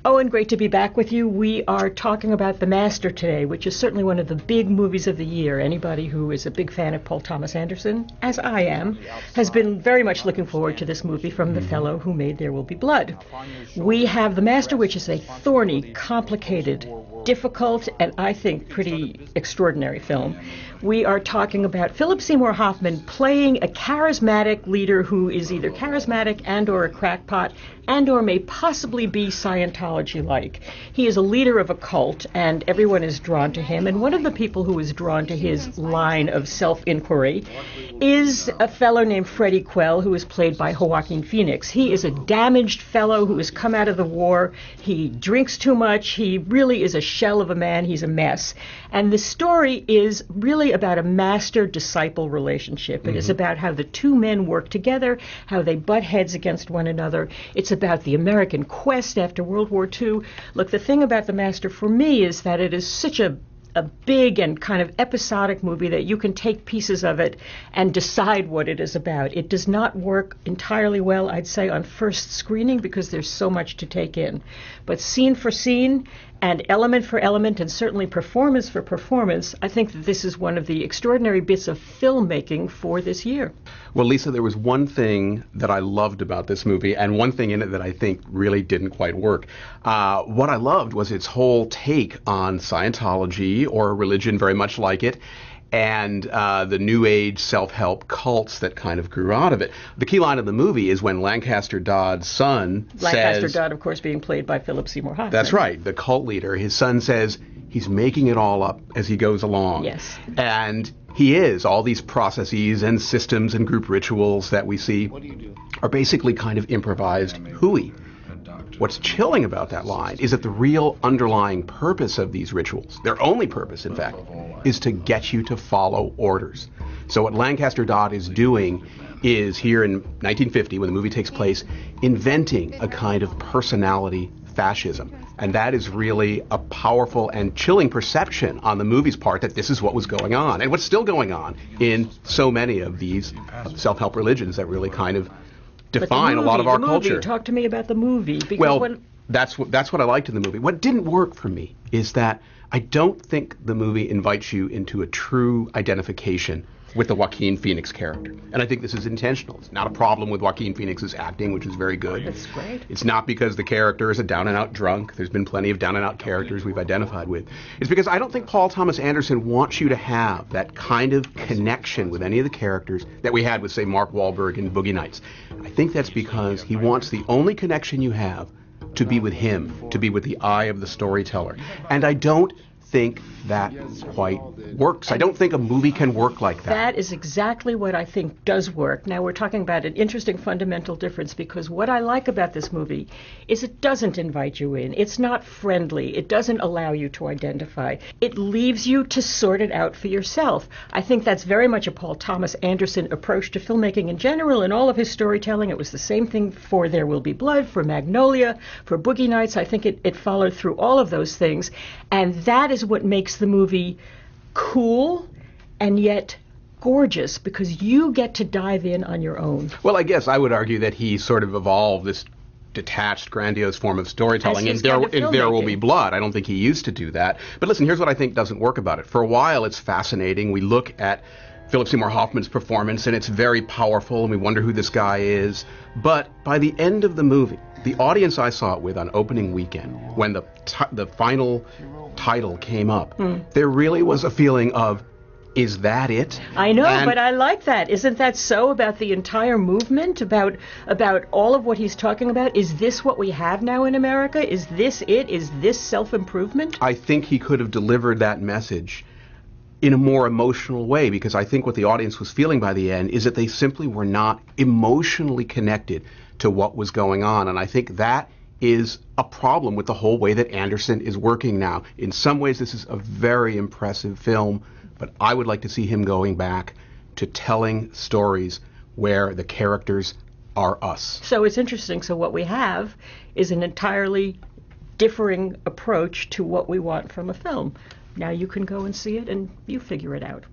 Owen, great to be back with you. We are talking about The Master today, which is certainly one of the big movies of the year. Anybody who is a big fan of Paul Thomas Anderson, as I am, has been very much looking forward to this movie from the fellow who made There Will Be Blood. We have The Master, which is a thorny, complicated, difficult, and I think pretty extraordinary film. We are talking about Philip Seymour Hoffman playing a charismatic leader who is either charismatic and or a crackpot and or may possibly be Scientology-like. He is a leader of a cult, and everyone is drawn to him. And one of the people who is drawn to his line of self-inquiry is a fellow named Freddie Quell, who is played by Joaquin Phoenix. He is a damaged fellow who has come out of the war. He drinks too much. He really is a shell of a man. He's a mess. And the story is really about a master-disciple relationship. It is about how the two men work together, how they butt heads against one another. It's about the American quest after World War II. Look, the thing about The Master for me is that it is such a big and kind of episodic movie that you can take pieces of it and decide what it is about. It does not work entirely well, I'd say, on first screening because there's so much to take in. But scene for scene and element for element and certainly performance for performance, I think that this is one of the extraordinary bits of filmmaking for this year. Well, Lisa, there was one thing that I loved about this movie and one thing in it that I think really didn't quite work. What I loved was its whole take on Scientology, or a religion very much like it, and the New Age self-help cults that kind of grew out of it. The key line of the movie is when Lancaster Dodd's son Lancaster Dodd, of course, being played by Philip Seymour Hoffman. That's right, the cult leader. His son says he's making it all up as he goes along. Yes. And he is. All these processes and systems and group rituals that we see are basically kind of improvised hooey. What's chilling about that line is that the real underlying purpose of these rituals, their only purpose, in fact, is to get you to follow orders. So what Lancaster Dodd is doing is, here in 1950, when the movie takes place, inventing a kind of personality fascism. And that is really a powerful and chilling perception on the movie's part that this is what was going on, and what's still going on in so many of these self-help religions that really kind of define a lot of our culture. Talk to me about the movie. Well, that's what I liked in the movie. What didn't work for me is that I don't think the movie invites you into a true identification with the Joaquin Phoenix character. And I think this is intentional. It's not a problem with Joaquin Phoenix's acting, which is very good. That's great. It's not because the character is a down-and-out drunk. There's been plenty of down-and-out characters we've identified with. It's because I don't think Paul Thomas Anderson wants you to have that kind of connection with any of the characters that we had with, say, Mark Wahlberg in Boogie Nights. I think that's because he wants the only connection you have to be with him, to be with the eye of the storyteller. And I don't think that quite works. I don't think a movie can work like that. That is exactly what I think does work. Now, we're talking about an interesting fundamental difference, because what I like about this movie is it doesn't invite you in. It's not friendly. It doesn't allow you to identify. It leaves you to sort it out for yourself. I think that's very much a Paul Thomas Anderson approach to filmmaking in general and all of his storytelling. It was the same thing for There Will Be Blood, for Magnolia, for Boogie Nights. I think it followed through all of those things, and that is what makes the movie cool and yet gorgeous, because you get to dive in on your own. Well, I guess I would argue that he sort of evolved this detached, grandiose form of storytelling in There Will Be Blood. I don't think he used to do that. But listen, here's what I think doesn't work about it. For a while, it's fascinating. We look at Philip Seymour Hoffman's performance, and it's very powerful, and we wonder who this guy is. But by the end of the movie, the audience I saw it with on opening weekend, when the final title came up, there really was a feeling of, is that it? I know, but I like that. Isn't that so about the entire movement, about all of what he's talking about? Is this what we have now in America? Is this it? Is this self-improvement? I think he could have delivered that message in a more emotional way, because I think what the audience was feeling by the end is that they simply were not emotionally connected to what was going on. And I think that is a problem with the whole way that Anderson is working now. In some ways, this is a very impressive film, but I would like to see him going back to telling stories where the characters are us. So it's interesting. So what we have is an entirely differing approach to what we want from a film. Now you can go and see it and you figure it out.